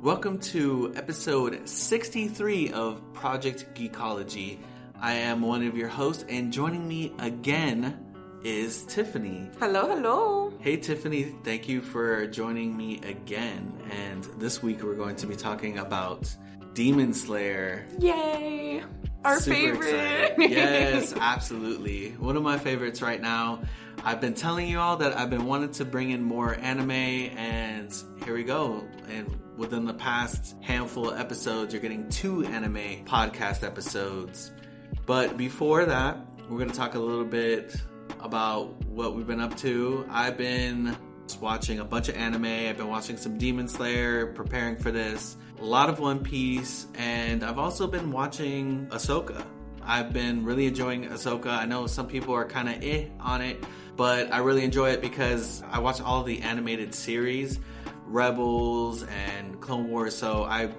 Welcome to episode 63 of Project Geekology. I am one of your hosts, and joining me again is Tiffany. Hello, hello. Hey Tiffany, thank you for joining me again. And this week we're going to be talking about Demon Slayer. Yay! Our favorite. Yes, absolutely. One of my favorites right now. I've been telling you all that I've been wanting to bring in more anime, and here we go. And within the past handful of episodes, you're getting 2 anime podcast episodes. But before that, we're going to talk a little bit about what we've been up to. I've been watching a bunch of anime. I've been watching some Demon Slayer, preparing for this. A lot of One Piece, and I've also been watching Ahsoka. I've been really enjoying Ahsoka. I know some people are kind of on it, but I really enjoy it because I watch all of the animated series, Rebels and Clone Wars, so I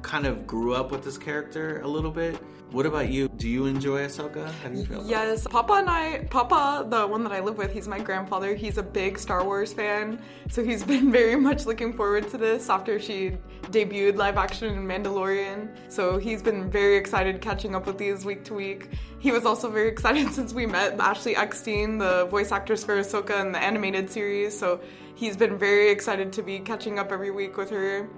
kind of grew up with this character a little bit. What about you? Do you enjoy Ahsoka? How do you feel? Yes, Papa, the one that I live with, he's my grandfather. He's a big Star Wars fan, so he's been very much looking forward to this after she debuted live action in Mandalorian. So he's been very excited catching up with these week to week. He was also very excited since we met Ashley Eckstein, the voice actress for Ahsoka in the animated series. So he's been very excited to be catching up every week with her.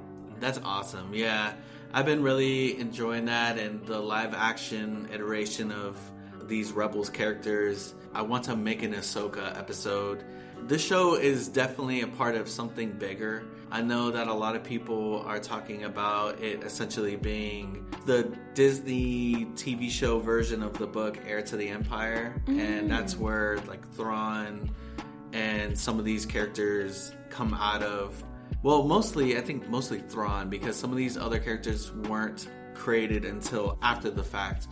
That's awesome. Yeah. I've been really enjoying that and the live action iteration of these Rebels characters. I want to make an Ahsoka episode. This show is definitely a part of something bigger. I know that a lot of people are talking about it essentially being the Disney TV show version of the book Heir to the Empire. And that's where like Thrawn and some of these characters come out of. Well, I think mostly Thrawn, because some of these other characters weren't created until after the fact.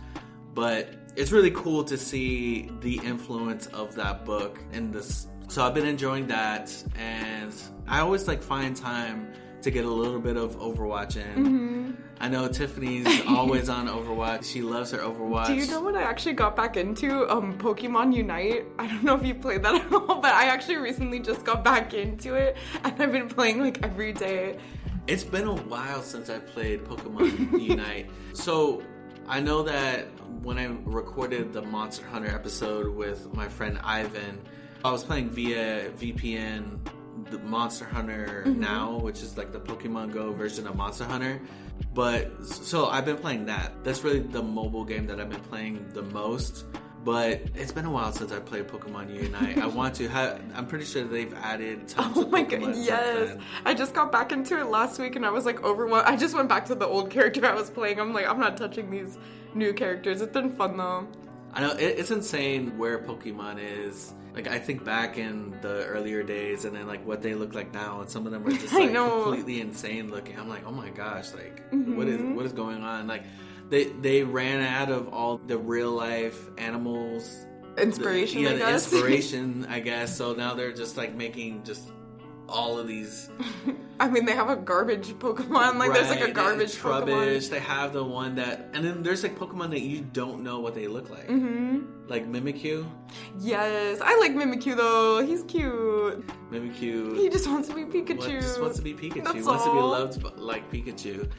But it's really cool to see the influence of that book in this. So I've been enjoying that, and I always find time to get a little bit of Overwatch in. I know Tiffany's always on Overwatch. She loves her Overwatch. Do you know what I actually got back into? Pokemon Unite. I don't know if you played that at all, but I actually recently just got back into it, and I've been playing every day. It's been a while since I played Pokemon Unite. So I know that when I recorded the Monster Hunter episode with my friend Ivan, I was playing via VPN the Monster Hunter Now, which is like the Pokemon Go version of Monster Hunter. But so I've been playing that. That's really the mobile game that I've been playing the most. But it's been a while since I played Pokemon Unite. I want to I'm pretty sure they've added tons of Pokemon. Oh my god, yes. I just got back into it last week and I was overwhelmed. I just went back to the old character I was playing. I'm not touching these new characters. It's been fun though. I know, it's insane where Pokemon is. I think back in the earlier days and then what they look like now, and some of them are just completely insane looking. I'm like, oh my gosh, what is going on? They ran out of all the real life animals inspiration. I guess. Inspiration, I guess. So now they're just making just all of these. I mean, they have a garbage Pokemon. Right, there's a garbage Trubbish. Pokemon. They have the one that, and then there's Pokemon that you don't know what they look like. Like Mimikyu. Yes, I like Mimikyu though. He's cute. Mimikyu. He just wants to be Pikachu. He just wants to be Pikachu. That's He wants to be all. loved like Pikachu.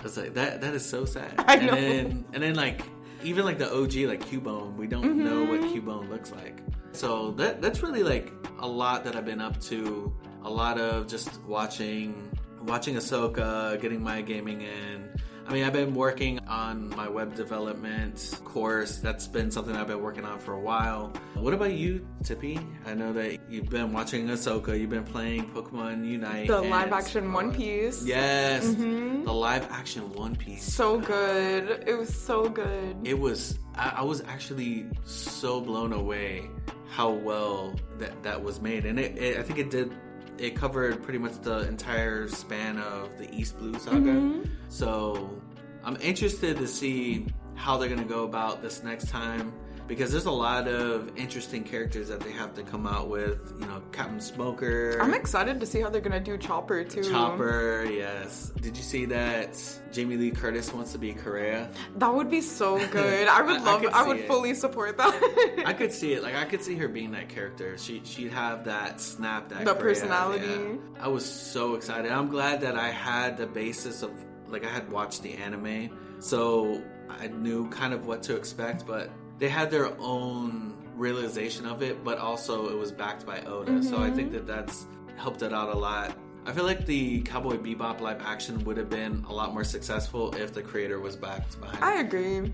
It's that is so sad. I know. And then even the OG Cubone, we don't know what Cubone looks like. So that's really a lot that I've been up to. A lot of just watching Ahsoka, getting my gaming in. I mean, I've been working on my web development course. That's been something I've been working on for a while. What about you, Tippy? I know that you've been watching Ahsoka. You've been playing Pokemon Unite. The live-action One Piece. Yes. The live-action One Piece. So good. It was so good. It was... I was actually so blown away how well that was made. And I think it did... It covered pretty much the entire span of the East Blue saga. So I'm interested to see how they're going to go about this next time. because there's a lot of interesting characters that they have to come out with. You know, Captain Smoker. I'm excited to see how they're gonna do Chopper too. Chopper, yes. Did you see that Jamie Lee Curtis wants to be Correa? That would be so good. I would love. I would fully support that. I could see it. Like, I could see her being that character. She'd have that snap, that the Correa, personality. Yeah. I was so excited. I'm glad that I had the basis of, like, I had watched the anime, so I knew kind of what to expect, but they had their own realization of it, but also it was backed by Oda, so I think that that's helped it out a lot. I feel like the Cowboy Bebop live action would have been a lot more successful if the creator was backed behind it. I agree.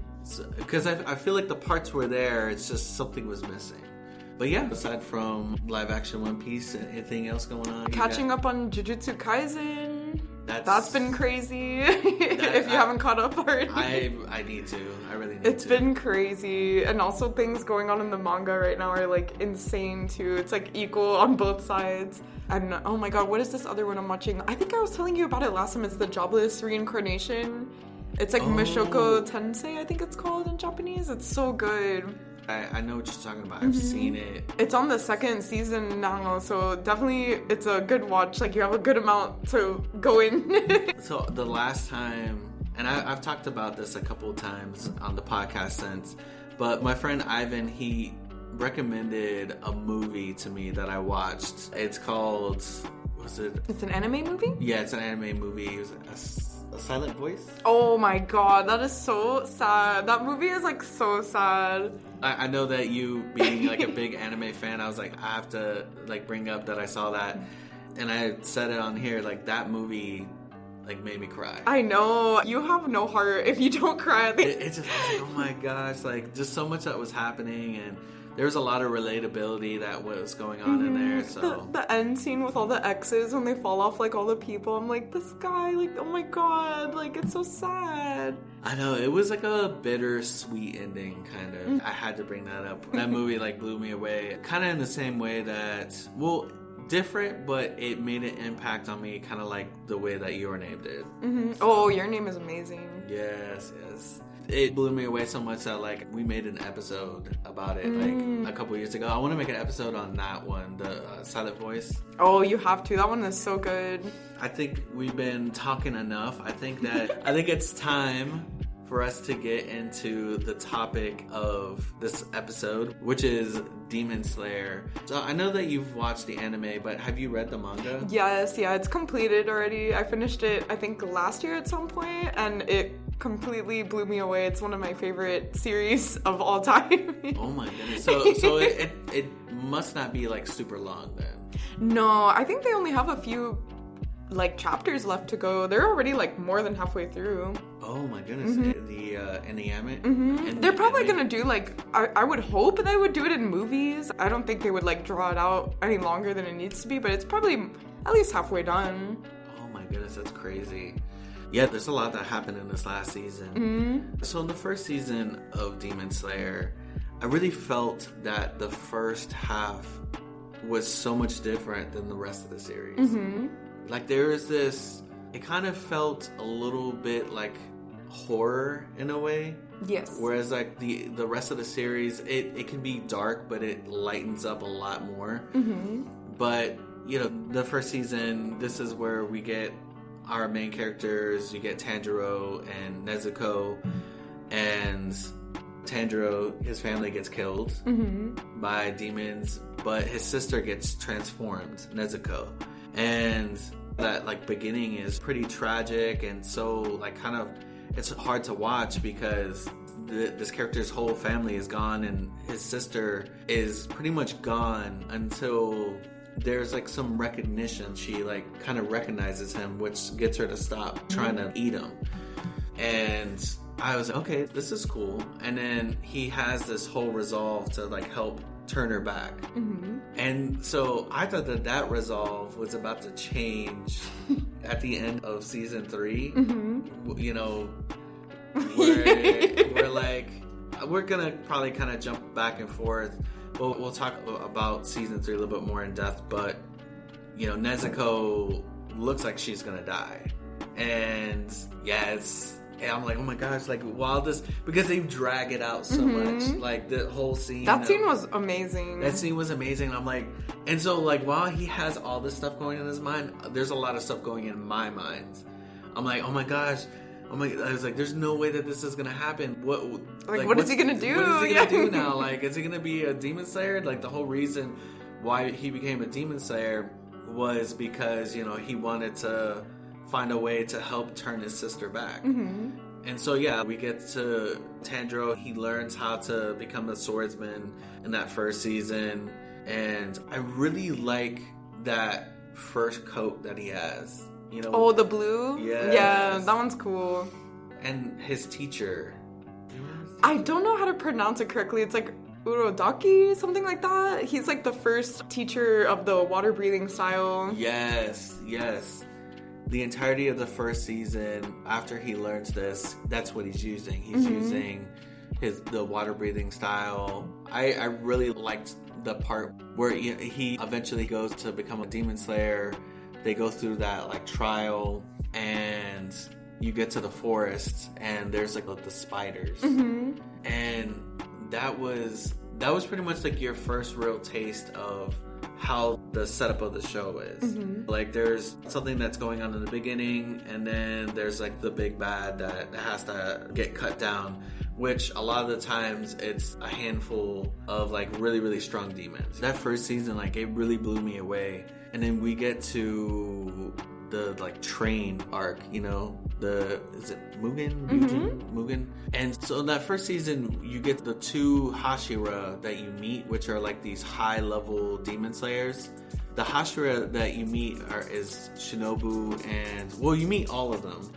Because I feel like the parts were there, it's just something was missing. But yeah, aside from live action One Piece, anything else going on? Catching up on Jujutsu Kaisen. That's been crazy. If you haven't caught up already. I need to. I really need to. It's been crazy. And also things going on in the manga right now are like insane too. It's like equal on both sides. And oh my god, what is this other one I'm watching? I think I was telling you about it last time. It's the Jobless Reincarnation. It's like Mishoko Tensei, I think it's called in Japanese. It's so good. I know what you're talking about. I've seen it. It's on the second season now, so definitely it's a good watch. Like, you have a good amount to go in. So the last time, and I've talked about this a couple of times on the podcast since, but my friend Ivan, he recommended a movie to me that I watched. It's called, was it? It's an anime movie? Yeah, it's an anime movie. It was a Silent Voice. Oh my god, that is so sad. That movie is like so sad. I know that you being like a big anime fan, I was like, I have to like bring up that I saw that, and I said it on here, like that movie like made me cry. I know, you have no heart if you don't cry at the It just, I was like, oh my gosh, like just so much that was happening, and there was a lot of relatability that was going on in there. So the end scene with all the exes when they fall off like all the people, I'm like, this guy, like, oh my god, like it's so sad. I know, it was like a bittersweet ending, kind of. I had to bring that up. That movie like blew me away, kind of in the same way that, well, different, but it made an impact on me, kind of like the way that Your Name did. Oh, Your Name is amazing. Yes. It blew me away so much that like we made an episode about it like a couple years ago. I want to make an episode on that one, the Silent Voice. Oh, you have to. That one is so good. I think we've been talking enough. I think it's time for us to get into the topic of this episode, which is Demon Slayer. So I know that you've watched the anime, but have you read the manga? Yes, yeah, it's completed already. I finished it, I think, last year at some point, and it completely blew me away. It's one of my favorite series of all time. Oh my goodness. So it must not be like super long then. No, I think they only have a few like chapters left to go. They're already like more than halfway through. Oh my goodness. The anime? They're probably gonna do like, I would hope they would do it in movies. I don't think they would like draw it out any longer than it needs to be, but it's probably at least halfway done. Oh my goodness, that's crazy. Yeah, there's a lot that happened in this last season. So in the first season of Demon Slayer, I really felt that the first half was so much different than the rest of the series. Like there was this, it kind of felt a little bit like horror in a way. Yes. Whereas like the rest of the series, it can be dark, but it lightens up a lot more. But, you know, the first season, this is where we get our main characters. You get Tanjiro and Nezuko, and Tanjiro, his family gets killed by demons, but his sister gets transformed, Nezuko. And that like beginning is pretty tragic, and so like kind of it's hard to watch because this character's whole family is gone, and his sister is pretty much gone until there's like some recognition. She like kind of recognizes him, which gets her to stop trying to eat him. And I was like, okay, this is cool. And then he has this whole resolve to like help turn her back. And so I thought that resolve was about to change at the end of season 3. You know, we're gonna probably kind of jump back and forth. We'll talk about season 3 a little bit more in depth, but you know, Nezuko looks like she's gonna die, and yeah, And I'm like, oh my gosh, like, while this, because they drag it out so much, like, the whole scene. That scene was amazing. That scene was amazing. I'm like, and so, like, while he has all this stuff going in his mind, there's a lot of stuff going in my mind. I'm like, oh my gosh. I was like, there's no way that this is gonna happen. What is he gonna do? What is he gonna do now? Like, is he gonna be a demon slayer? Like, the whole reason why he became a demon slayer was because, you know, he wanted to find a way to help turn his sister back. And so, yeah, we get to Tanjiro. He learns how to become a swordsman in that first season. And I really like that first coat that he has. You know, oh, the blue? Yes. Yeah, that one's cool. And his teacher. I don't know how to pronounce it correctly. It's like Urodaki, something like that. He's like the first teacher of the water breathing style. Yes. The entirety of the first season, after he learns this, that's what he's using. He's using the water breathing style. I really liked the part where he eventually goes to become a demon slayer. They go through that like trial, and you get to the forest, and there's like the spiders, and that was pretty much like your first real taste of how the setup of the show is. Like, there's something that's going on in the beginning, and then there's like the big bad that has to get cut down, which a lot of the times it's a handful of like really, really strong demons. That first season, like, it really blew me away. And then we get to the like train arc, you know, is it Mugen? Mugen? And so in that first season, you get the two Hashira that you meet, which are like these high level demon slayers. The Hashira that you meet is Shinobu, and, well, you meet all of them.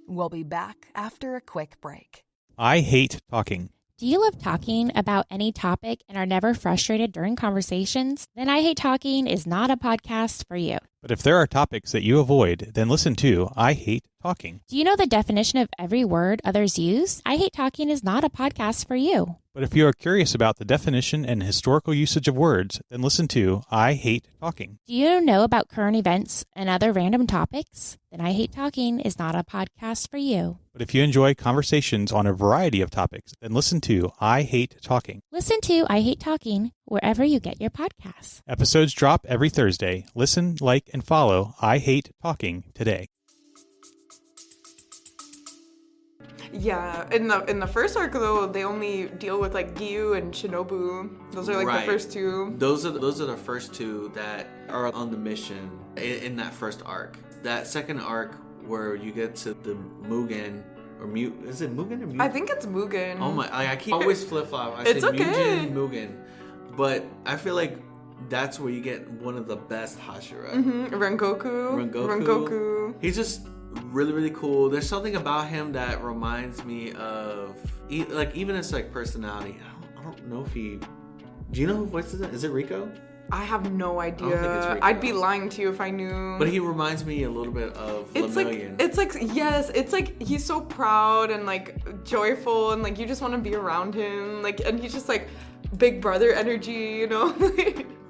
We'll be back after a quick break. I hate talking. Do you love talking about any topic and are never frustrated during conversations? Then I Hate Talking is not a podcast for you. But if there are topics that you avoid, then listen to I Hate Talking. Do you know the definition of every word others use? I Hate Talking is not a podcast for you. But if you are curious about the definition and historical usage of words, then listen to I Hate Talking. Do you know about current events and other random topics? Then I Hate Talking is not a podcast for you. But if you enjoy conversations on a variety of topics, then listen to I Hate Talking. Listen to I Hate Talking wherever you get your podcasts. Episodes drop every Thursday. Listen, like, and follow I Hate Talking today. Yeah, in the first arc though, they only deal with like Gyu and Shinobu. Those are like the first two. Those are the first two that are on the mission in that first arc. That second arc where you get to the Mugen is it Mugen or Mugen? I think it's Mugen. Oh my! I keep always flip flop. I It's say okay. Mugen, but I feel like that's where you get one of the best Hashira. Rengoku. He's just really, really cool. There's something about him that reminds me of like even his like personality. I don't know if he. Do you know who voices it? Is it Rico? I have no idea. I don't think it's Rico. I'd be lying to you if I knew. But he reminds me a little bit of Lemillion. It's like he's so proud and like joyful, and like you just want to be around him. Like, and he's just like big brother energy, you know.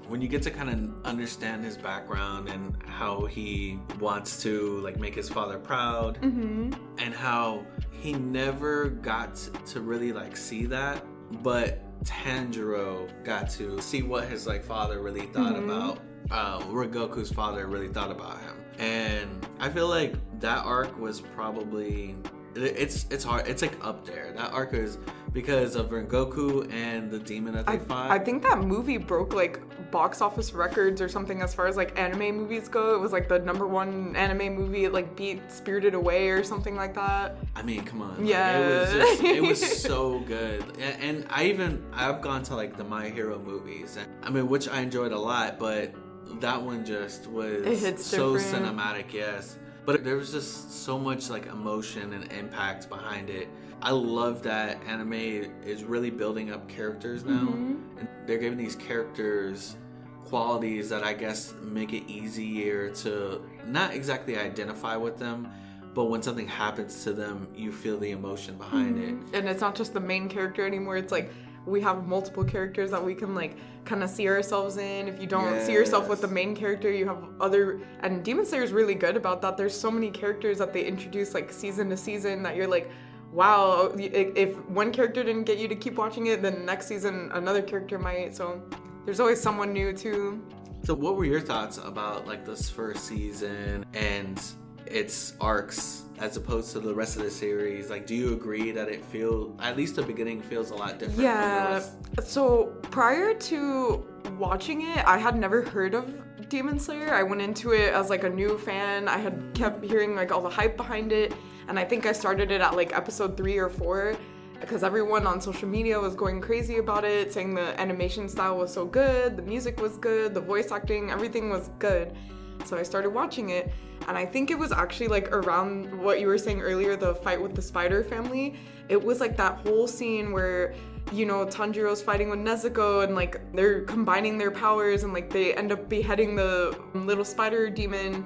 When you get to kind of understand his background and how he wants to like make his father proud, and how he never got to really like see that, but Tanjiro got to see what his like father really thought about Rengoku's father really thought about him. And I feel like that arc was probably it's hard. It's like up there. That arc is because of Rengoku and the demon that they fought. I think that movie broke like box office records or something as far as like anime movies go. It was like the #1 anime movie. It like beat Spirited Away or something like that. I mean, come on. Yeah. It was so good. And I've gone to like the My Hero movies. And, I mean, which I enjoyed a lot, but that one just was so cinematic, yes. But there was just so much like emotion and impact behind it. I love that anime is really building up characters now. And they're giving these characters qualities that I guess make it easier to not exactly identify with them, but when something happens to them, you feel the emotion behind it. And it's not just the main character anymore. It's like we have multiple characters that we can like kind of see ourselves in. If you don't see yourself with the main character, you have other, and Demon Slayer is really good about that. There's so many characters that they introduce like season to season that you're like, wow, if one character didn't get you to keep watching it, then next season another character might. So there's always someone new too. So what were your thoughts about like this first season and its arcs as opposed to the rest of the series? Like, do you agree that it feels, at least the beginning feels a lot different from the rest? So prior to watching it, I had never heard of Demon Slayer. I went into it as like a new fan. I had kept hearing like all the hype behind it, and I think I started it at like episode 3 or 4 because everyone on social media was going crazy about it, saying the animation style was so good, the music was good, the voice acting, everything was good. So I started watching it, and I think it was actually like around what you were saying earlier, the fight with the spider family. It was like that whole scene where, you know, Tanjiro's fighting with Nezuko and like they're combining their powers and like they end up beheading the little spider demon.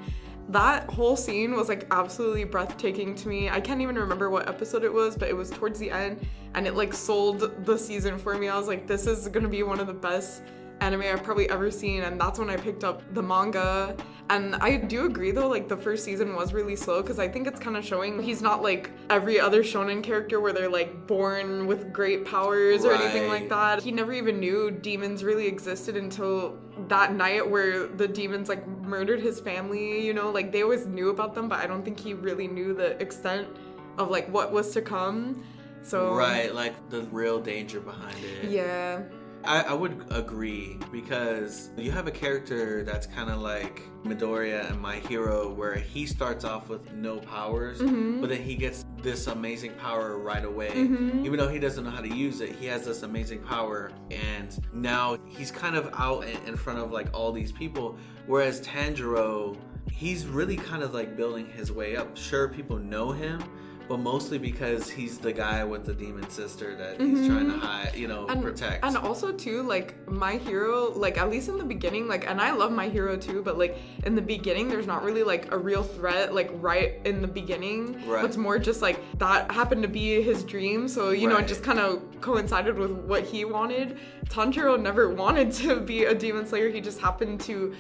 That whole scene was like absolutely breathtaking to me. I can't even remember what episode it was, but it was towards the end, and it like sold the season for me. I was like, this is gonna be one of the best anime I've probably ever seen, and that's when I picked up the manga. And I do agree though, like the first season was really slow because I think it's kind of showing he's not like every other shonen character where they're like born with great powers or anything like that. He never even knew demons really existed until that night where the demons like murdered his family, you know, like they always knew about them, but I don't think he really knew the extent of like what was to come. So right, like the real danger behind it. Yeah. I would agree, because you have a character that's kind of like Midoriya and My Hero, where he starts off with no powers, but then he gets this amazing power right away. Even though he doesn't know how to use it, he has this amazing power, and now he's kind of out in front of like all these people, whereas Tanjiro, he's really kind of like building his way up. Sure, people know him, but mostly because he's the guy with the demon sister that he's trying to hide, you know, protect. And also too, like My Hero, like at least in the beginning, like, and I love My Hero too, but like in the beginning, there's not really like a real threat, like right in the beginning. Right. It's more just like that happened to be his dream, so you know, it just kind of coincided with what he wanted. Tanjiro never wanted to be a demon slayer. He just happened to,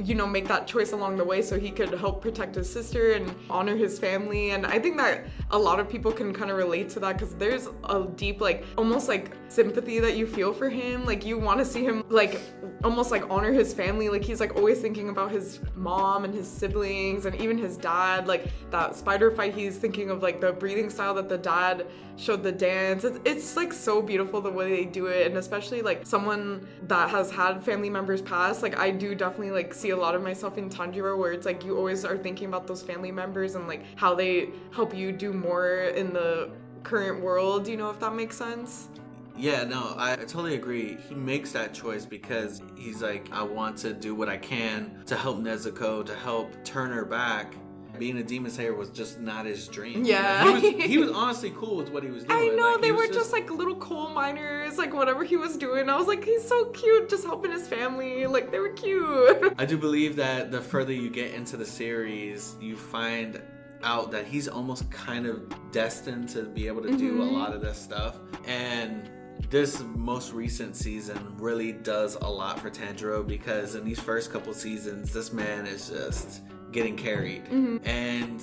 you know, make that choice along the way so he could help protect his sister and honor his family. And I think that a lot of people can kind of relate to that because there's a deep, like, almost like sympathy that you feel for him. Like, you want to see him, like, almost like honor his family. Like, he's like always thinking about his mom and his siblings and even his dad. Like, that spider fight, he's thinking of like the breathing style that the dad showed the dance. It's like so beautiful the way they do it, and especially like someone that has had family members pass, like I do definitely like see a lot of myself in Tanjiro, where it's like you always are thinking about those family members and like how they help you do more in the current world, you know, if that makes sense. Yeah, no, I totally agree. He makes that choice because he's like, I want to do what I can to help Nezuko, to help turn her back. Being a demon slayer was just not his dream. Yeah. He was honestly cool with what he was doing. I know, like, they were just like little coal miners, like whatever he was doing. I was like, he's so cute, just helping his family. Like, they were cute. I do believe that the further you get into the series, you find out that he's almost kind of destined to be able to do a lot of this stuff. And this most recent season really does a lot for Tanjiro, because in these first couple seasons, this man is just getting carried. And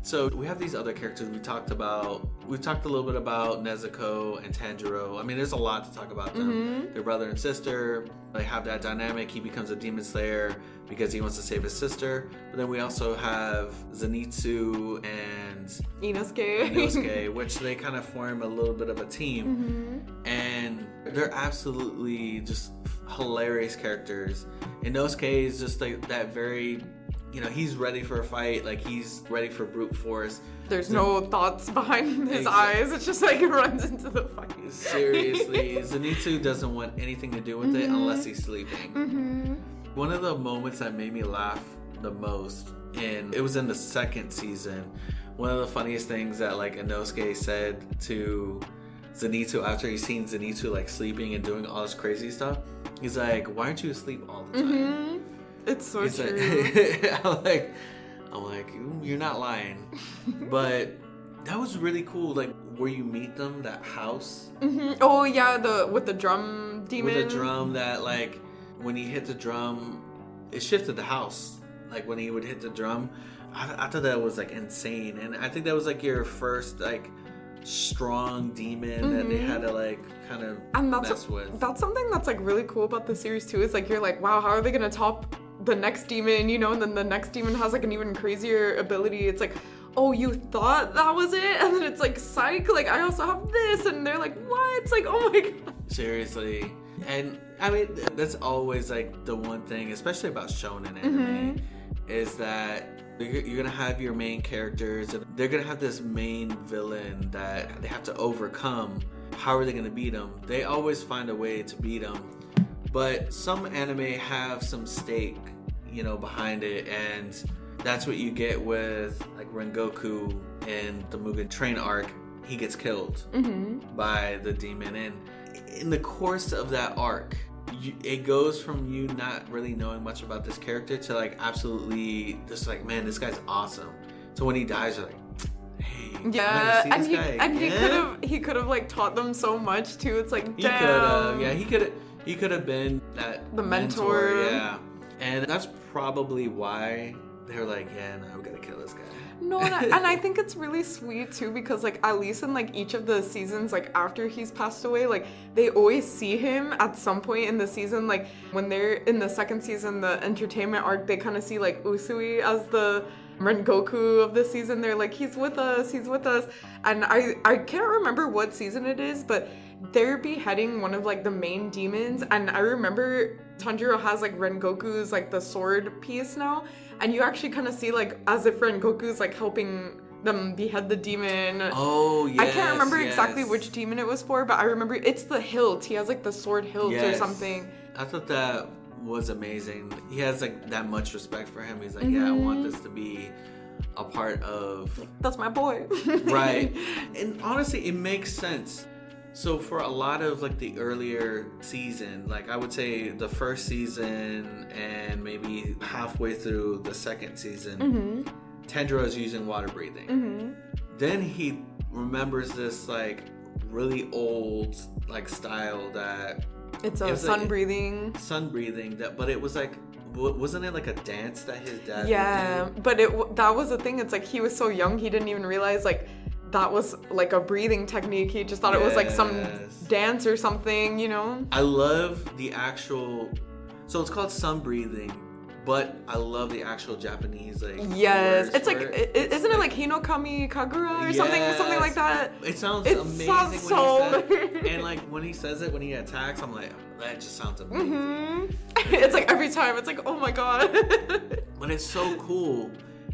so we have these other characters we've talked a little bit about Nezuko and Tanjiro. I mean, there's a lot to talk about them. They're brother and sister. They have that dynamic. He becomes a demon slayer because he wants to save his sister. But then we also have Zenitsu and Inosuke, which they kind of form a little bit of a team. And they're absolutely just hilarious characters. Inosuke is just like that very, you know, he's ready for a fight. Like, he's ready for brute force. There's no thoughts behind his eyes. It's just like he runs into the fight. Seriously, Zenitsu doesn't want anything to do with it unless he's sleeping. One of the moments that made me laugh the most, and it was in the second season, one of the funniest things that like Inosuke said to Zenitsu after he's seen Zenitsu like sleeping and doing all this crazy stuff, he's like, why aren't you asleep all the time? It's so true. Like, I'm like, you're not lying. But That was really cool, like, where you meet them, that house. Mm-hmm. Oh, yeah, with the drum demon. With the drum that, like, when he hit the drum, it shifted the house. Like, when he would hit the drum, I thought that was, like, insane. And I think that was, like, your first, like, strong demon that they had to, like, kind of mess with. That's something that's, like, really cool about the series, too, is, like, you're like, wow, how are they gonna top the next demon, you know? And then the next demon has, like, an even crazier ability. It's like, oh, you thought that was it? And then it's like, psych, like, I also have this. And they're like, what? It's like, oh my god. Seriously. And, I mean, that's always, like, the one thing, especially about shonen anime, is that you're gonna have your main characters, and they're gonna have this main villain that they have to overcome. How are they gonna beat them? They always find a way to beat them. But some anime have some stake, you know, behind it, and that's what you get with, like, Rengoku in the Mugen Train arc. He gets killed by the demon. And in the course of that arc, it goes from you not really knowing much about this character to, like, absolutely just like, man, this guy's awesome. So when he dies, you're like, hey, yeah, and he could have like taught them so much too. It's like, damn. He could have been the mentor. Yeah, and that's probably why they're like, yeah, no, we gotta kill this guy. No, and I think it's really sweet too, because, like, at least in, like, each of the seasons, like, after he's passed away, like, they always see him at some point in the season. Like, when they're in the second season, the entertainment arc, they kind of see, like, Usui as the Rengoku of the season. They're like, he's with us. And I can't remember what season it is, but they're beheading one of, like, the main demons. And I remember Tanjiro has, like, Rengoku's, like, the sword piece now. And you actually kind of see, like, as if Rengoku's, like, helping them behead the demon. Oh, yes. I can't remember exactly which demon it was for, but I remember it's the hilt. He has, like, the sword hilt or something. I thought that was amazing. He has, like, that much respect for him. He's like, yeah, I want this to be a part of... That's my boy. Right. And honestly, it makes sense. So for a lot of, like, the earlier season, like, I would say the first season and maybe halfway through the second season, Tanjiro is using water breathing. Then he remembers this, like, really old, like, style that... It's a sun breathing. Sun breathing, but it was like... Wasn't it like a dance that his dad would do? But that was the thing. It's like he was so young, he didn't even realize, like, that was like a breathing technique. He just thought it was like some dance or something, you know? I love the actual... So it's called sun breathing, but I love the actual Japanese, like... Yes. It's like... Isn't it like Hinokami Kagura or something like that? It sounds amazing when he says it. And, like, when he says it, when he attacks, I'm like, that just sounds amazing. It's like every time, it's like, oh my god. But it's so cool.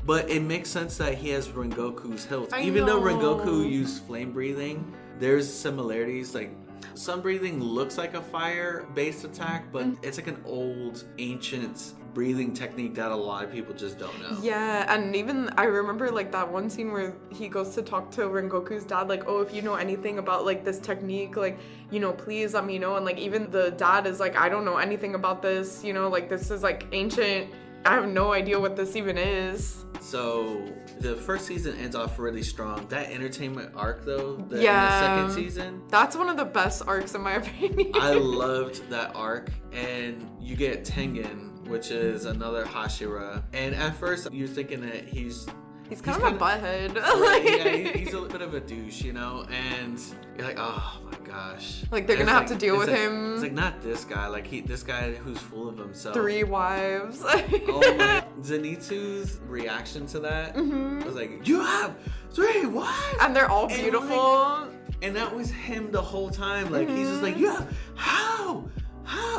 But it makes sense that he has Rengoku's hilt. Even though Rengoku used flame breathing, there's similarities. Like, sun breathing looks like a fire-based attack, but it's like an old, ancient breathing technique that a lot of people just don't know. Yeah, and even I remember, like, that one scene where he goes to talk to Rengoku's dad, like, oh, if you know anything about, like, this technique, like, you know, please let me know. And, like, even the dad is like, I don't know anything about this, you know, like, this is, like, ancient. I have no idea what this even is. So the first season ends off really strong. That entertainment arc, though, in the second season, that's one of the best arcs in my opinion. I loved that arc. And you get Tengen, which is another Hashira. And at first you're thinking that he's kind of a butthead. Yeah, he's a little bit of a douche, you know? And you're like, oh my gosh. Like, they're gonna have to deal with him. It's like, not this guy. Like, this guy who's full of himself. 3 wives. Oh my. Zenitsu's reaction to that was like, you have 3 wives? And they're all beautiful. And that was him the whole time. Like, he's just like, yeah, how?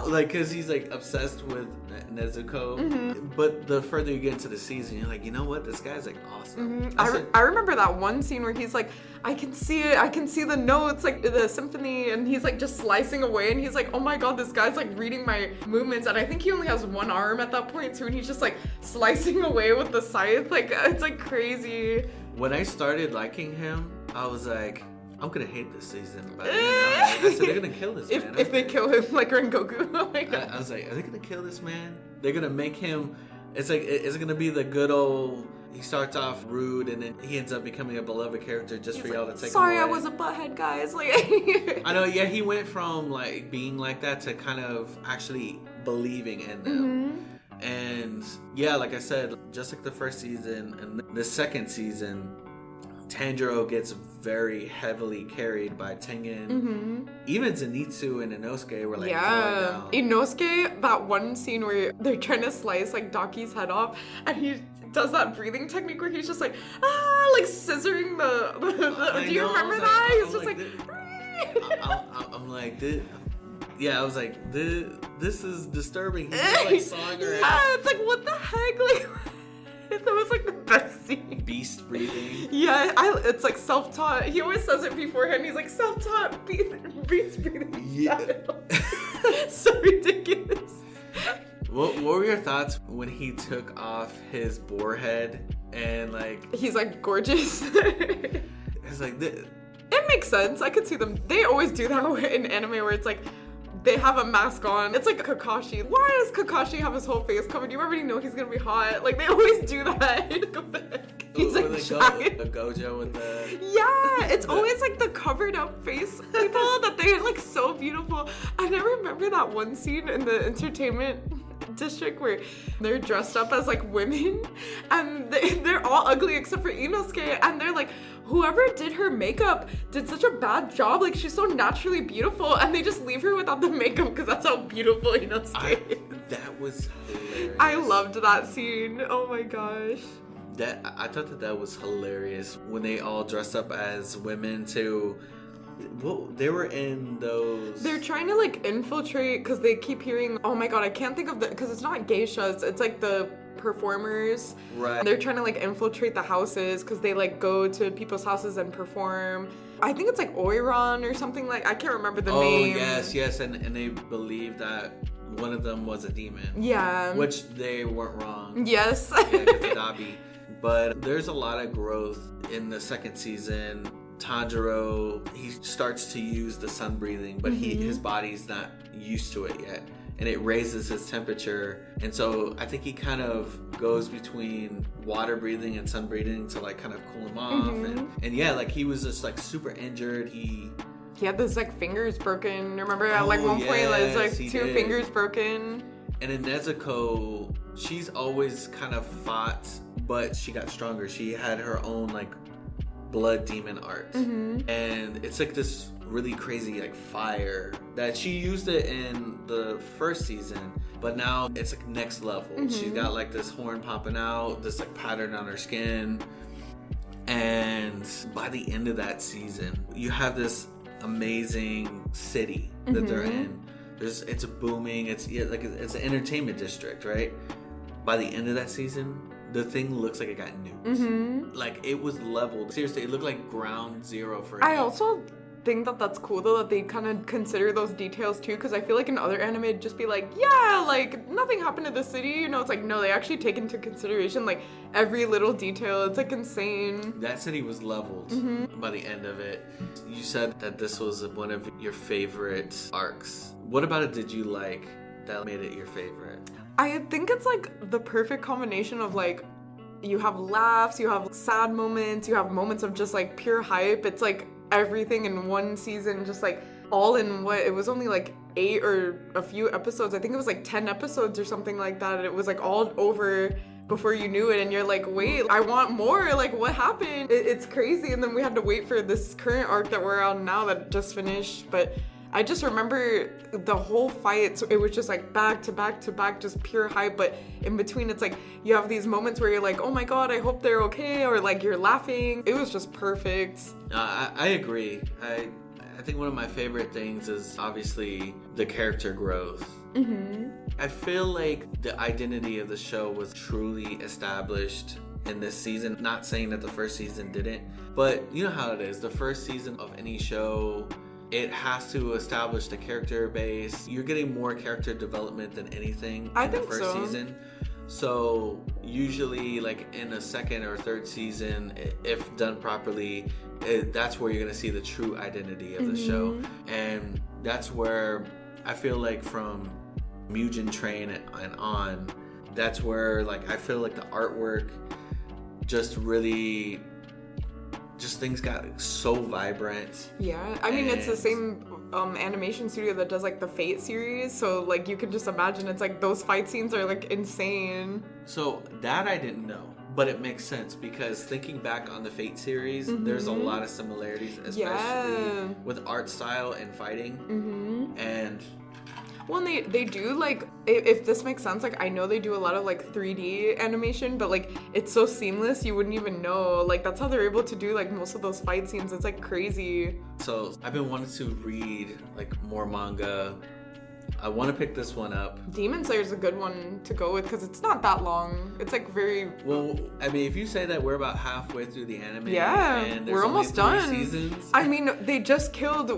Like, because he's, like, obsessed with Nezuko. But the further you get into the season, you're like, you know what? This guy's, like, awesome. I remember that one scene where he's like, I can see it. I can see the notes, like, the symphony. And he's, like, just slicing away. And he's like, oh, my God, this guy's, like, reading my movements. And I think he only has 1 arm at that point, too. And he's just, like, slicing away with the scythe. Like, it's, like, crazy. When I started liking him, I was like... I'm gonna hate this season, but I said they're gonna kill this man. If they kill him like Rengoku, oh my god. I was like, are they gonna kill this man? They're gonna make him. It's like, is it gonna be the good old He starts off rude, and then he ends up becoming a beloved character just for y'all to take sorry, him away. I was a butthead, guys. Like, I know, yeah, he went from like being like that to kind of actually believing in them. And yeah, like I said, just like the first season and the second season, Tanjiro gets very heavily carried by Tengen. Even Zenitsu and Inosuke were like going down. Inosuke, that one scene where they're trying to slice like Daki's head off, and he does that breathing technique where he's just like like scissoring the do you remember that? He's just like I'm like, yeah, I was like, this is disturbing. He's just like sawing her yeah, it's like, what the heck? Like, that was like the best scene. Beast breathing. Yeah, it's like self-taught. He always says it beforehand. He's like, self-taught beast breathing. Yeah. So ridiculous. What were your thoughts when he took off his boar head and like... He's like gorgeous. It's like... It makes sense. I could see them. They always do that in anime where it's like, they have a mask on. It's like Kakashi. Why does Kakashi have his whole face covered? You already know he's gonna be hot. Like, they always do that. He's like giant. The Gojo with the... Yeah, it's always like the covered up face people that they're like so beautiful. And I remember that one scene in the entertainment district where they're dressed up as like women and they're all ugly except for Inosuke, and they're like, whoever did her makeup did such a bad job, like she's so naturally beautiful, and they just leave her without the makeup because that's how beautiful Inosuke is. That was hilarious. I loved that scene. Oh my gosh. I thought that was hilarious when they all dressed up as women too. Well, they were in those... They're trying to like infiltrate because they keep hearing, oh my god, I can't think of the, because it's not geishas, it's like the performers. Right. They're trying to like infiltrate the houses because they like go to people's houses and perform. I think it's like Oiron or something, like, I can't remember the name. Oh, yes, and they believe that one of them was a demon. Yeah. Which they weren't wrong. Yes. Yeah, Dabi. But there's a lot of growth in the second season. Tanjiro, he starts to use the sun breathing, but his body's not used to it yet. And it raises his temperature. And so I think he kind of goes between water breathing and sun breathing to like kind of cool him off. And yeah, like he was just like super injured. He had this like fingers broken. Remember at like one point like, like two fingers broken. And in Nezuko, she's always kind of fought, but she got stronger. She had her own like blood demon art. And it's like this really crazy like fire that she used it in the first season, but now it's like next level. She's got like this horn popping out, this like pattern on her skin, and by the end of that season you have this amazing city that they're in. It's booming, it's like it's an entertainment district, right? By the end of that season, the thing looks like it got nuked. Like it was leveled. Seriously, it looked like ground zero for it. I also think that that's cool though that they kind of consider those details too, because I feel like in other anime it'd just be like, yeah, like nothing happened to the city, you know. It's like, no, they actually take into consideration like every little detail. It's like insane. That city was leveled by the end of it. You said that this was one of your favorite arcs. What about it did you like that made it your favorite? I think it's like the perfect combination of like, you have laughs, you have sad moments, you have moments of just like pure hype. It's like everything in one season, just like all in what, it was only like 8 or a few episodes. I think it was like 10 episodes or something like that. It was like all over before you knew it, and you're like, wait, I want more, like what happened? It's crazy. And then we had to wait for this current arc that we're on now that just finished. But I just remember the whole fight, so it was just like back to back to back, just pure hype. But in between, it's like you have these moments where you're like, oh my god, I hope they're okay, or like you're laughing. It was just perfect. I agree. I think one of my favorite things is obviously the character growth. I feel like the identity of the show was truly established in this season. Not saying that the first season didn't, but you know how it is. The first season of any show, it has to establish the character base. You're getting more character development than anything in the first season. So usually like in a second or third season, if done properly, that's where you're going to see the true identity of the show. And that's where I feel like from Mugen Train and on, that's where like I feel like the artwork just really, just things got so vibrant. Yeah, I mean, it's the same animation studio that does like the Fate series, so like you can just imagine it's like those fight scenes are like insane. So that I didn't know, but it makes sense because thinking back on the Fate series, there's a lot of similarities, especially with art style and fighting. And well, and they do, like, if this makes sense, like, I know they do a lot of, like, 3D animation, but, like, it's so seamless, you wouldn't even know. Like, that's how they're able to do, like, most of those fight scenes. It's, like, crazy. So, I've been wanting to read, like, more manga. I want to pick this one up. Demon Slayer's a good one to go with because it's not that long. It's, like, very... Well, I mean, if you say that we're about halfway through the anime, and we're almost done. Seasons. I mean, they just killed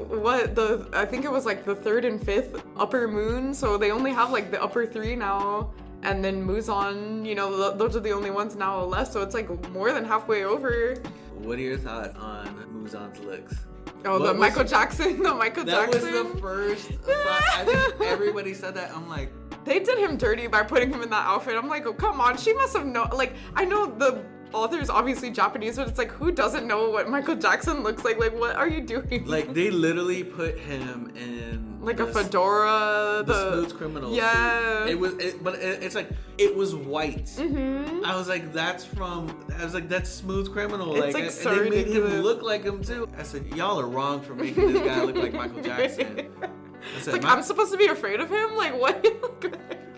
I think it was like the 3rd and 5th Upper Moon, so they only have like the upper 3 now, and then Muzan, you know, those are the only ones now left, so it's like more than halfway over. What are your thoughts on Muzan's looks? Oh, the Michael Jackson. That was the first thought. I think everybody said that. I'm like, they did him dirty by putting him in that outfit. I'm like, oh, come on. She must have known. Like, I know the author's obviously Japanese, but it's like, who doesn't know what Michael Jackson looks like? Like, what are you doing? Like, they literally put him in like a fedora, the Smooth Criminal suit. It's like, it was white. I was like, that's Smooth Criminal. It's like so and they made ridiculous. him look like him too. I said, y'all are wrong for making this guy look like Michael Jackson. It's like, I'm supposed to be afraid of him? Like, what?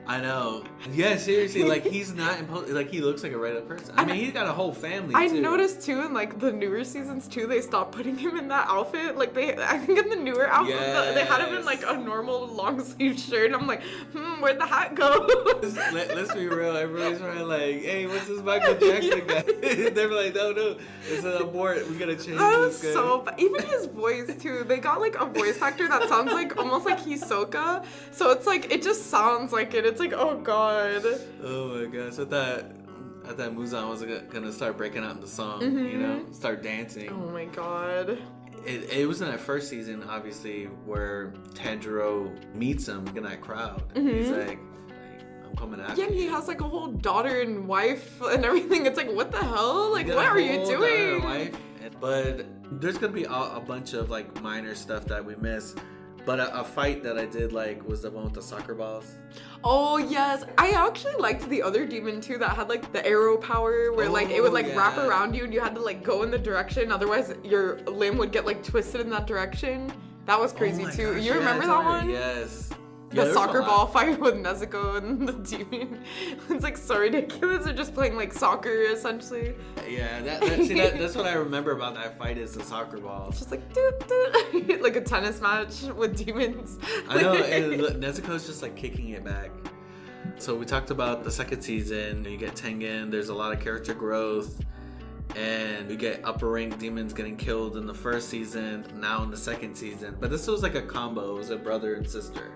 I know. Yeah, seriously, like, he's not like, he looks like a regular person. I mean, he's got a whole family, I too. noticed, too, in, like, the newer seasons, too, they stopped putting him in that outfit. Like, I think in the newer outfit, they had him in, like, a normal long-sleeve shirt. And I'm like, where'd the hat go? Let's be real. Everybody's running like, hey, what's this Michael Jackson guy? They were like, no, it's an abort. We gotta change this guy. So, even his voice, too. They got, like, a voice actor that sounds like, almost like Ahsoka. So it's like, it just sounds like it. It's like, oh, God. Oh my gosh, I thought Muzan was gonna start breaking out in the song, you know, start dancing. Oh my God. It was in that first season, obviously, where Tanjiro meets him in that crowd. He's like, I'm coming after you. Yeah, he has like a whole daughter and wife and everything. It's like, what the hell? Like, what are you doing? But there's gonna be a bunch of like minor stuff that we miss. But a fight that I did like was the one with the soccer balls. Oh, yes. I actually liked the other demon, too, that had, like, the arrow power, where, like, it would, like, wrap around you and you had to, like, go in the direction. Otherwise, your limb would get, like, twisted in that direction. That was crazy, too. Gosh, you remember that one? Yes. The soccer ball fight with Nezuko and the demon. It's, like, so ridiculous. They're just playing, like, soccer, essentially. Yeah, that's what I remember about that fight is the soccer ball. It's just like, like a tennis match with demons. I know, and Nezuko's just, like, kicking it back. So we talked about the second season. You get Tengen. There's a lot of character growth. And you get upper rank demons getting killed in the first season, now in the second season. But this was like a combo. It was a brother and sister.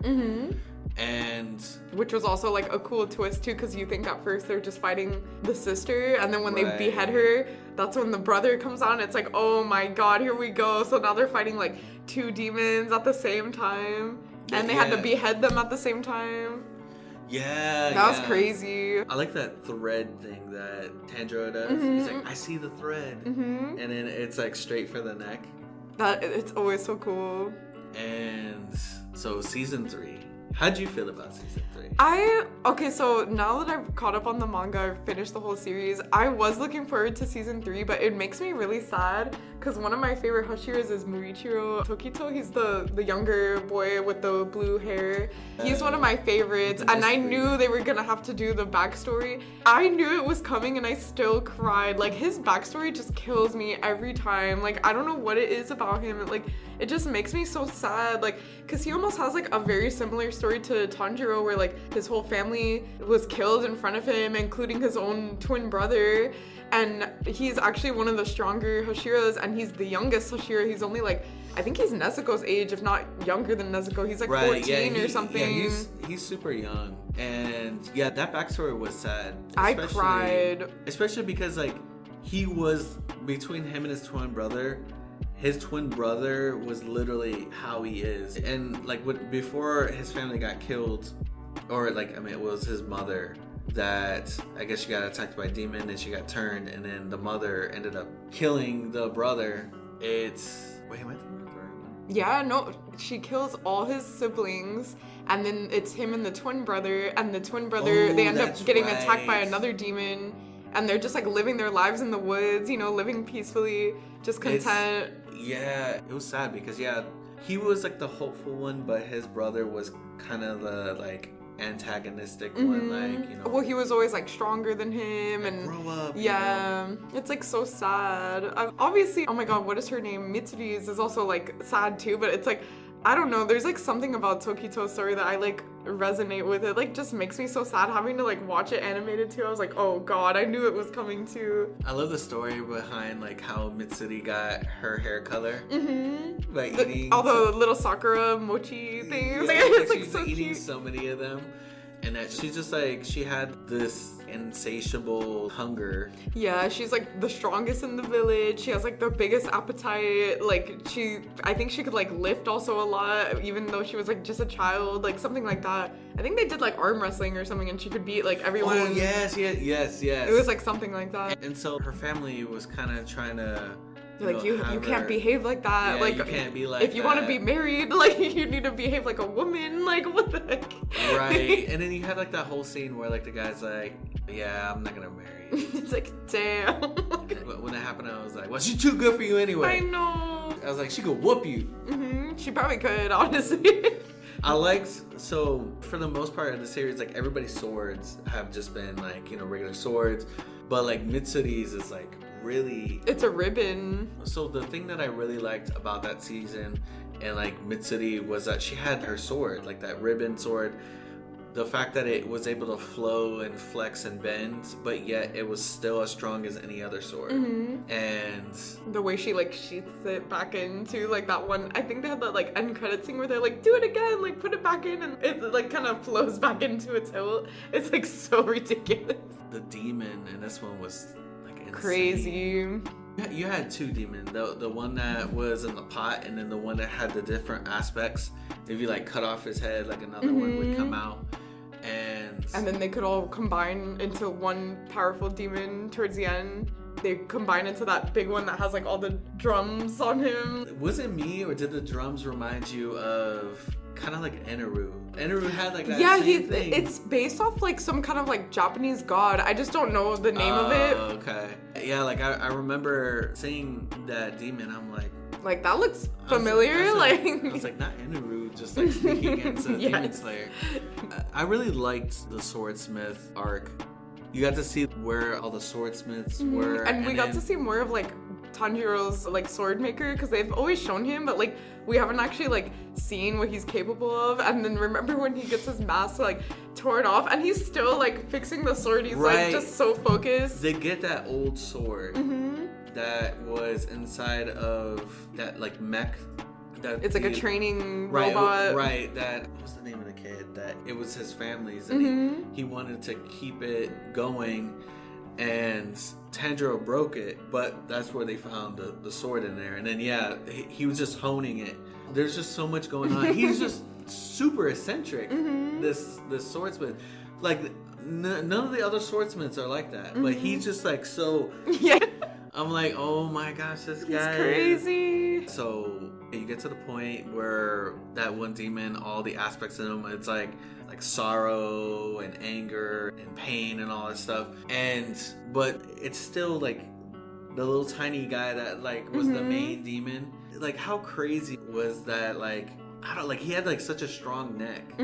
And which was also like a cool twist too, because you think at first they're just fighting the sister, and then when they behead her, that's when the brother comes on. It's like, oh my God, here we go. So now they're fighting like 2 demons at the same time, and they had to behead them at the same time. Yeah, that was crazy. I like that thread thing that Tanjiro does. He's like, I see the thread, and then it's like straight for the neck. That it's always so cool. And so season 3. How'd you feel about season 3? Okay, so now that I've caught up on the manga, I've finished the whole series, I was looking forward to season 3, but it makes me really sad because one of my favorite Hashiras is Murichiro Tokito. He's the younger boy with the blue hair. He's one of my favorites, and I knew they were gonna have to do the backstory. I knew it was coming and I still cried. Like, his backstory just kills me every time. Like, I don't know what it is about him. Like, it just makes me so sad. Like, because he almost has like a very similar story to Tanjiro, where like his whole family was killed in front of him, including his own twin brother. And he's actually one of the stronger Hashiras, and he's the youngest Hashira. He's only like, I think he's Nezuko's age, if not younger than Nezuko. He's like 14 or something. Yeah, he's super young. And yeah, that backstory was sad. I cried. Especially because like he was, between him and his twin brother, his twin brother was literally how he is. And like before his family got killed, or like, I mean, it was his mother. that I guess she got attacked by a demon and she got turned, and then the mother ended up killing the brother. It's... Wait, am I thinking about the right one? Yeah, no, she kills all his siblings, and then it's him and the twin brother, and the twin brother, they end up getting attacked by another demon, and they're just like living their lives in the woods, you know, living peacefully, just content. Yeah, it was sad because, yeah, he was like the hopeful one, but his brother was kind of the like antagonistic one, like, you know. Well, he was always like stronger than him, and grow up. Yeah, you know? It's like so sad. Obviously, oh my god, what is her name? Mitsuru's is also like sad too, but it's like, I don't know, there's like something about Tokito's story that I like resonate with. It like just makes me so sad having to like watch it animated too. I was like, oh god, I knew it was coming too. I love the story behind like how Mitsuri got her hair color. Like eating all the little Sakura mochi things. Yeah, it's like she's so eating cute. so many of them. And that she's just like, she had this insatiable hunger. Yeah, she's like the strongest in the village. She has like the biggest appetite. Like I think she could like lift also a lot, even though she was like just a child, like something like that. I think they did like arm wrestling or something, and she could beat like everyone. Oh yes. It was like something like that. And so her family was kind of trying to. Like you can't behave like that. Yeah, like you can't be like if you want to be married, like you need to behave like a woman. Like what the heck? Right. And then you had like that whole scene where like the guy's like, yeah, I'm not gonna marry you. It's like, damn. When it happened, I was like, well, she's too good for you anyway. I know. I was like, she could whoop you. She probably could, honestly. I liked, so for the most part of the series, like everybody's swords have just been like, you know, regular swords, but like Mitsuri's is like really, it's a ribbon. So the thing that I really liked about that season and like Mitsuri was that she had her sword, like that ribbon sword. The fact that it was able to flow and flex and bend, but yet it was still as strong as any other sword. And the way she like sheaths it back into like that one, I think they had that like end credit scene where they're like, do it again, like put it back in, and it like kind of flows back into its hilt. It's like so ridiculous. The demon in this one was like insane. Crazy. You had two demons, the one that was in the pot, and then the one that had the different aspects. If you like cut off his head, like another one would come out. And then they could all combine into one powerful demon towards the end. They combine into that big one that has like all the drums on him. Was it me, or did the drums remind you of kind of like Eneru? Eneru had like that same thing. It's based off like some kind of like Japanese god. I just don't know the name of it. Okay. Yeah, like I remember seeing that demon. I'm like that looks familiar. I was like, not Eneru, just like sneaking into Demon Slayer. I really liked the swordsmith arc. You got to see where all the swordsmiths were, and we got to see more of like Tanjiro's like sword maker, because they've always shown him, but like we haven't actually like seen what he's capable of. And then remember when he gets his mask like torn off, and he's still like fixing the sword. He's like just so focused. They get that old sword that was inside of that like mech. That it's like a training robot. Right. That what was the name of the kid? That it was his family's, and he wanted to keep it going. And Tanjiro broke it, but that's where they found the sword in there. And then he was just honing it. There's just so much going on. He's just super eccentric. This swordsman, like none of the other swordsmiths are like that, but he's just like so. Yeah. I'm like, oh my gosh, this guy is crazy. So you get to the point where that one demon, all the aspects of him, it's like sorrow and anger and pain and all that stuff. But it's still like the little tiny guy that like was the main demon. Like how crazy was that? Like he had like such a strong neck.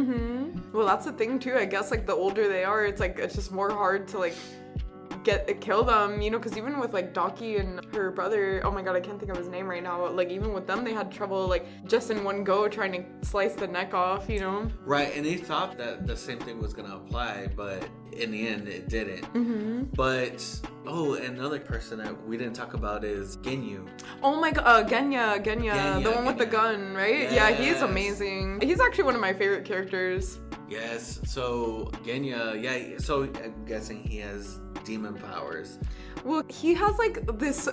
Well, that's the thing too. I guess like the older they are, it's just more hard to like kill them, you know, because even with like Daki and her brother, oh my god, I can't think of his name right now, like even with them they had trouble like just in one go trying to slice the neck off, you know. Right. And they thought that the same thing was gonna apply, but in the end it didn't. But another person that we didn't talk about is Ginyu. Oh my god, Genya, the one with the gun, right? Yes. Yeah, he's amazing. He's actually one of my favorite characters. Yes. So Genya, so I'm guessing he has demon powers. Well, he has like this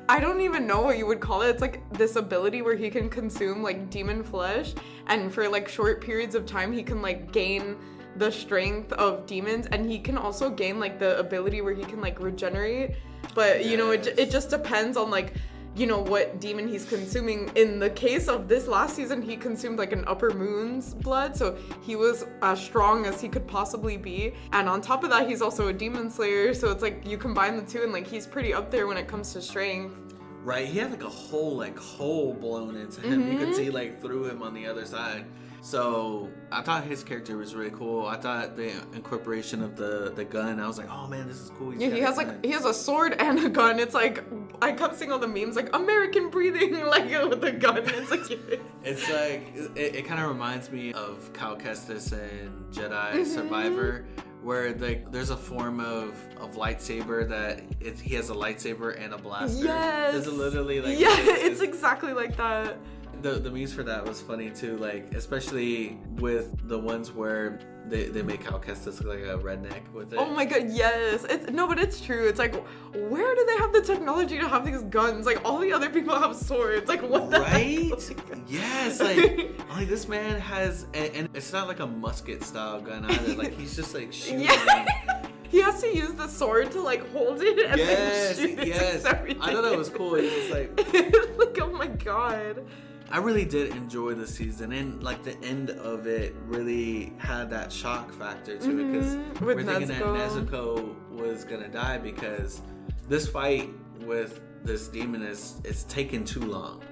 I don't even know what you would call it. It's like this ability where he can consume like demon flesh, and for like short periods of time he can like gain the strength of demons, and he can also gain like the ability where he can like regenerate, but you know, it just depends on like, you know, what demon he's consuming. In the case of this last season, he consumed like an upper moon's blood, so he was as strong as he could possibly be. And on top of that, he's also a demon slayer, so it's like you combine the two and like he's pretty up there when it comes to strength. Right, he had like a whole hole blown into him. You could see like through him on the other side. So I thought his character was really cool. I thought the incorporation of the gun, I was like, oh man, this is cool. Yeah, he has a sword and a gun. It's like, I kept seeing all the memes like American breathing, like with a gun. It's like it's like it kind of reminds me of Cal Kestis and Jedi Survivor, where like there's a form of lightsaber that he has a lightsaber and a blaster. Yes, it's literally like it's exactly like that. The memes for that was funny too, like especially with the ones where they make Cal Kestis look like a redneck with it. Oh my god, yes. But it's true. It's like, where do they have the technology to have these guns? Like all the other people have swords. Like what the right? heck? Yes, like this man has, and it's not like a musket style gun either. Like he's just like shooting. Yeah. He has to use the sword to like hold it and then shoot it. Yes, I thought that was cool. He was like, like, oh my god. I really did enjoy the season, and like the end of it really had that shock factor to it, because we're thinking that Nezuko was gonna die, because this fight with this demon it's taken too long.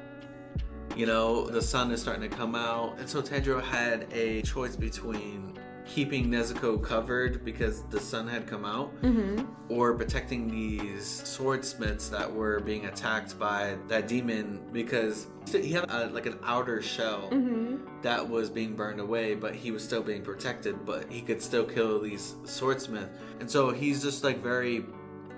You know, the sun is starting to come out, and so Tanjiro had a choice between keeping Nezuko covered because the sun had come out, or protecting these swordsmiths that were being attacked by that demon, because he had like an outer shell that was being burned away, but he was still being protected, but he could still kill these swordsmiths. And so he's just like very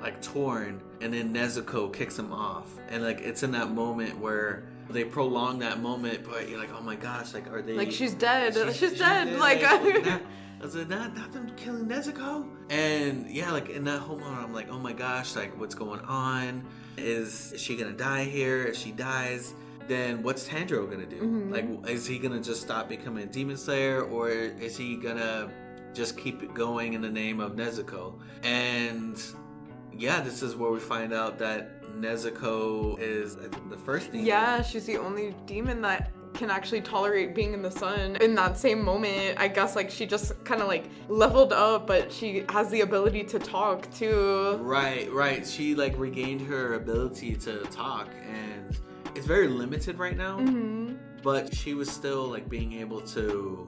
like torn, and then Nezuko kicks him off, and like it's in that moment where they prolong that moment, but you're like, oh my gosh, like are they like she's dead? She's dead. Like I was like, not them killing Nezuko. And yeah, like in that whole moment, I'm like, oh my gosh, like what's going on? Is she gonna die here? If she dies, then what's Tanjiro gonna do? Like, is he gonna just stop becoming a demon slayer, or is he gonna just keep it going in the name of Nezuko? And yeah, this is where we find out that Nezuko is, I think, the first demon. Yeah, she's the only demon that can actually tolerate being in the sun. In that same moment, I guess like she just kind of like leveled up, but she has the ability to talk too. Right. She like regained her ability to talk, and it's very limited right now. But she was still like being able to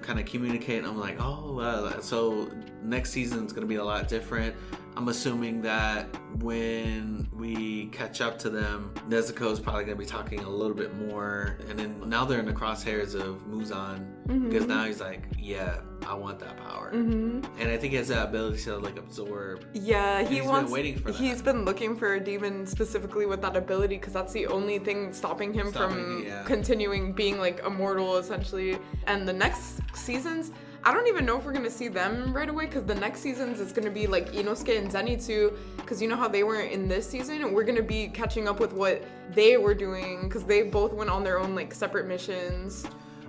kind of communicate. And I'm like, oh, so next season's gonna be a lot different. I'm assuming that when we catch up to them, Nezuko's probably going to be talking a little bit more. And then now they're in the crosshairs of Muzan, because now he's like, yeah, I want that power. And I think he has that ability to like absorb. Yeah, he's been waiting for that. He's been looking for a demon specifically with that ability, because that's the only thing stopping him from continuing being like immortal, essentially. And the next seasons, I don't even know if we're going to see them right away, because the next seasons is going to be like Inosuke and Zenitsu, because you know how they weren't in this season, and we're going to be catching up with what they were doing, because they both went on their own like separate missions.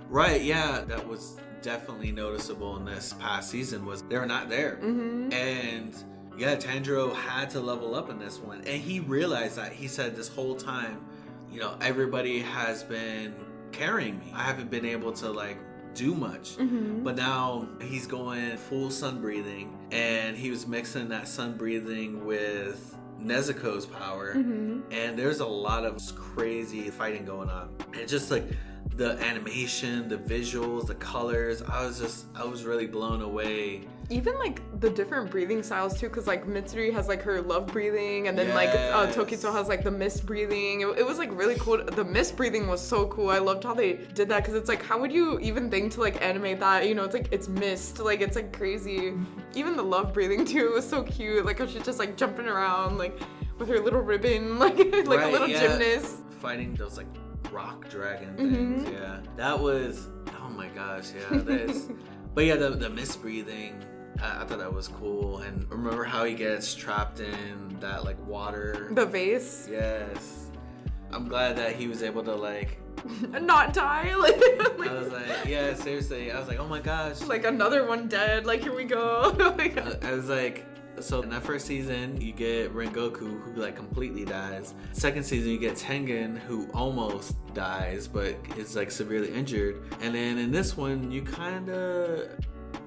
Right, yeah, that was definitely noticeable in this past season, was they were not there. And yeah, Tanjiro had to level up in this one, and he realized that. He said this whole time, you know, everybody has been carrying me. I haven't been able to like do much, but now he's going full sun breathing, and he was mixing that sun breathing with Nezuko's power, and there's a lot of crazy fighting going on, and just like the animation, the visuals, the colors, I was really blown away. Even like the different breathing styles too, because like Mitsuri has like her love breathing, and then like Tokitsu has like the mist breathing. It was like really cool. The mist breathing was so cool. I loved how they did that, because it's like, how would you even think to like animate that? You know, it's like it's mist, like it's like crazy. Even the love breathing too was so cute. Like how she's just like jumping around like with her little ribbon, like a little gymnast fighting those like rock dragon things. Yeah, that was, oh my gosh, yeah, that is. But yeah, the mist breathing, I thought that was cool. And remember how he gets trapped in that like water, the vase? Yes, I'm glad that he was able to like not die. Like, I was like, yeah, seriously. I was like, oh my gosh. like another one dead. Like, here we go. I was like, so in that first season, you get Rengoku, who like completely dies. Second season, you get Tengen, who almost dies, but is like severely injured. And then in this one, you kind of,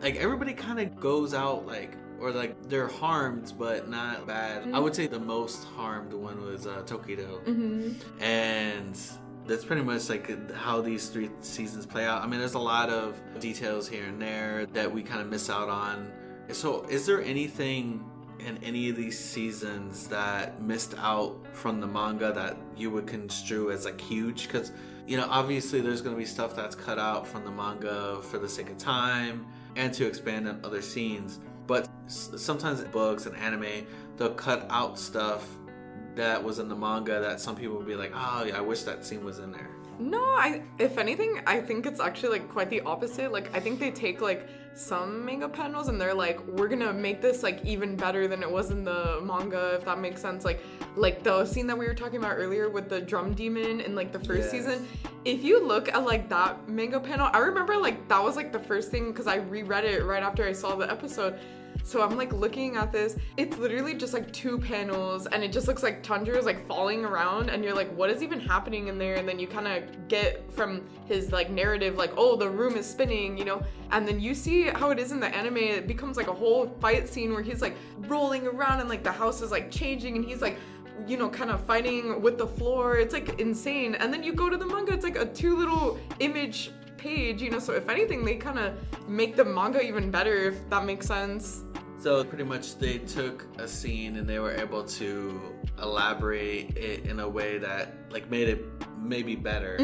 like, everybody kind of goes out, like, or like they're harmed, but not bad. I would say the most harmed one was Tokido. And that's pretty much like how these 3 seasons play out. I mean, there's a lot of details here and there that we kind of miss out on. So is there anything in any of these seasons that missed out from the manga that you would construe as like huge? Because, you know, obviously there's going to be stuff that's cut out from the manga for the sake of time and to expand on other scenes. But sometimes in books and anime, they'll cut out stuff that was in the manga that some people will be like, oh yeah, I wish that scene was in there. No, if anything, I think it's actually like quite the opposite. Like, I think they take like some manga panels and they're like, we're gonna make this like even better than it was in the manga, if that makes sense. Like the scene that we were talking about earlier with the drum demon in like the first season. If you look at like that manga panel, I remember like that was like the first thing, because I reread it right after I saw the episode. So I'm like looking at this, it's literally just like 2 panels and it just looks like Tanjiro is like falling around and you're like, what is even happening in there? And then you kind of get from his like narrative, like, oh, the room is spinning, you know? And then you see how it is in the anime, it becomes like a whole fight scene where he's like rolling around and like the house is like changing and he's like, you know, kind of fighting with the floor. It's like insane. And then you go to the manga, it's like a 2 little image page, you know? So if anything, they kind of make the manga even better, if that makes sense. So pretty much they took a scene and they were able to elaborate it in a way that like made it maybe better.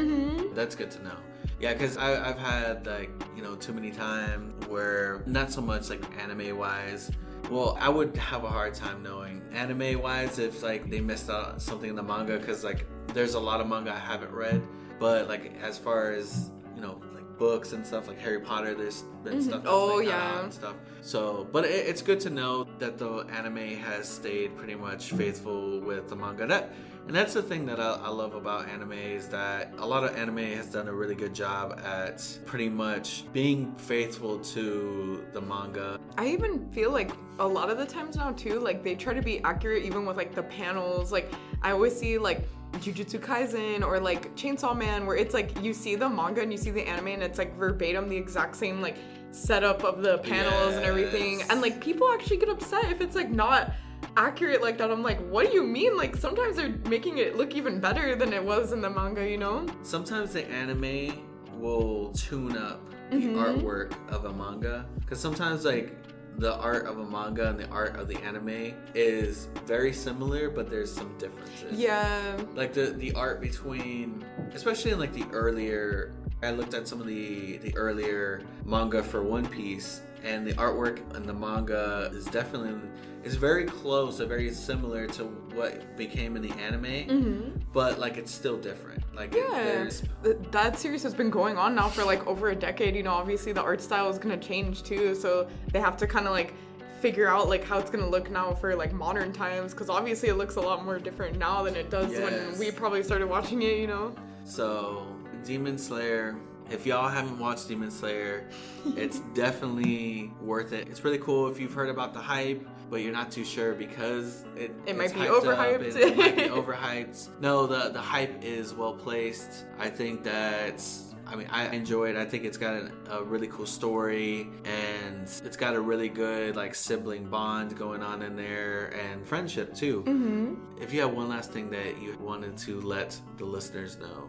That's good to know. Yeah, because I've had like, you know, too many times where not so much like anime wise. Well, I would have a hard time knowing anime wise if like they missed out something in the manga, because like there's a lot of manga I haven't read. But like as far as, you know, books and stuff like Harry Potter, there's been stuff that's cut out and stuff. So, but it's good to know that the anime has stayed pretty much faithful with the manga. And that's the thing that I love about anime, is that a lot of anime has done a really good job at pretty much being faithful to the manga. I even feel like a lot of the times now too, like they try to be accurate even with like the panels. Like I always see like Jujutsu Kaisen or like Chainsaw Man, where it's like you see the manga and you see the anime and it's like verbatim the exact same like setup of the panels and everything, and like people actually get upset if it's like not accurate like that. I'm like, what do you mean? Like sometimes they're making it look even better than it was in the manga, you know? Sometimes the anime will tune up the artwork of a manga, because sometimes like the art of a manga and the art of the anime is very similar, but there's some differences. Yeah. Like the art between, especially in like the earlier, I looked at some of the earlier manga for One Piece, and the artwork in the manga is definitely, it's very close or very similar to what became in the anime, but like it's still different. Like that series has been going on now for like over a decade, you know. Obviously the art style is going to change too, so they have to kind of like figure out like how it's going to look now for like modern times, because obviously it looks a lot more different now than it does when we probably started watching it, you know. So Demon Slayer, if y'all haven't watched Demon Slayer, it's definitely worth it. It's really cool if you've heard about the hype, but you're not too sure because it might be overhyped. It might be overhyped. No, the hype is well placed. I think I enjoy it. I think it's got a really cool story, and it's got a really good like sibling bond going on in there, and friendship too. If you have one last thing that you wanted to let the listeners know,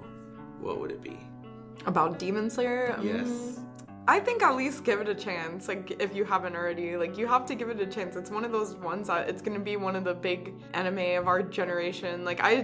what would it be? About Demon Slayer? Yes. I think at least give it a chance. Like, if you haven't already, like, you have to give it a chance. It's one of those ones that it's gonna be one of the big anime of our generation. Like, I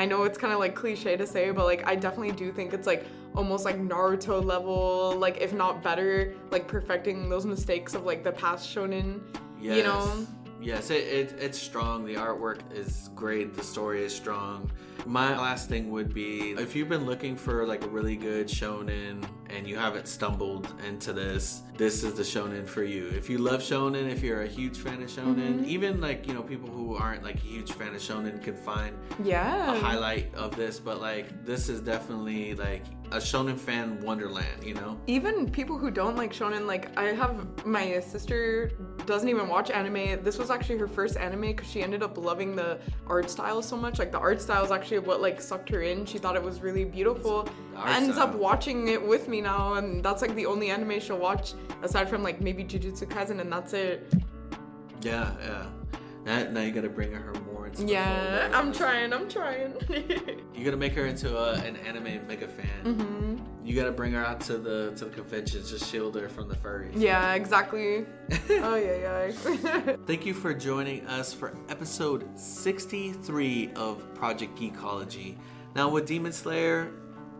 know it's kind of like cliche to say, but like, I definitely do think it's like almost like Naruto level, like if not better, like perfecting those mistakes of like the past shonen, you know? Yes, it's strong. The artwork is great. The story is strong. My last thing would be, if you've been looking for like a really good shonen and you haven't stumbled into this is the shonen for you. If you love shonen, if you're a huge fan of shonen, even like, you know, people who aren't like a huge fan of shonen can find a highlight of this, but like this is definitely like a shonen fan wonderland, you know? Even people who don't like shonen, like I have my sister doesn't even watch anime. This was actually her first anime because she ended up loving the art style so much. Like the art style is actually what like sucked her in. She thought it was really beautiful. Ends up watching it with me now, and that's like the only anime she'll watch aside from like maybe Jujutsu Kaisen, and that's it. Yeah. Now you gotta bring her more into the fold. I'm trying. You gotta make her into an anime mega fan. You gotta bring her out to the conventions, just shield her from the furries. Yeah, exactly. Oh yeah. Thank you for joining us for episode 63 of Project Geekology. Now with Demon Slayer,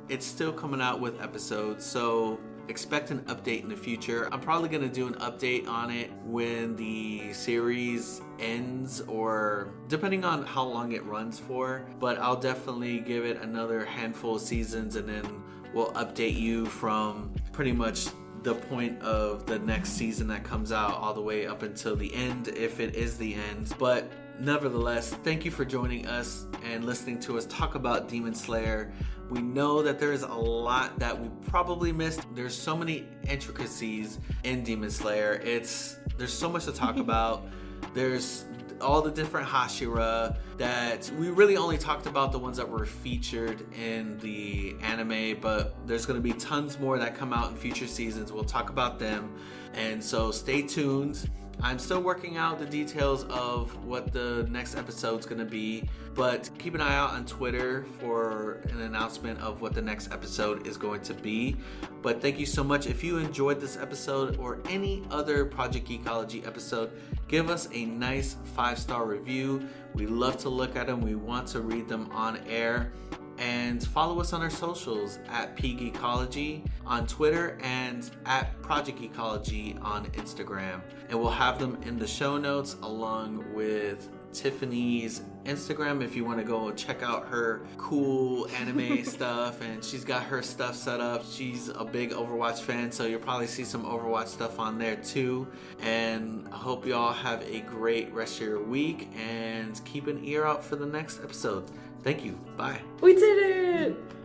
it's still coming out with episodes, so expect an update in the future. I'm probably going to do an update on it when the series ends, or depending on how long it runs for, but I'll definitely give it another handful of seasons, and then we'll update you from pretty much the point of the next season that comes out all the way up until the end, if it is the end. But nevertheless, thank you for joining us and listening to us talk about Demon Slayer. We know that there's a lot that we probably missed. There's so many intricacies in Demon Slayer. There's so much to talk about. There's all the different Hashira that we really only talked about the ones that were featured in the anime, but there's going to be tons more that come out in future seasons. We'll talk about them, and so stay tuned. I'm still working out the details of what the next episode's going to be, but keep an eye out on Twitter for an announcement of what the next episode is going to be. But thank you so much. If you enjoyed this episode or any other Project Geekology episode, give us a nice 5-star review. We love to look at them. We want to read them on air. And follow us on our socials at PGeekology on Twitter and at Project Geekology on Instagram. And we'll have them in the show notes along with Tiffany's Instagram if you want to go check out her cool anime stuff. And she's got her stuff set up. She's a big Overwatch fan, so you'll probably see some Overwatch stuff on there too. And I hope y'all have a great rest of your week and keep an ear out for the next episode. Thank you. Bye. We did it!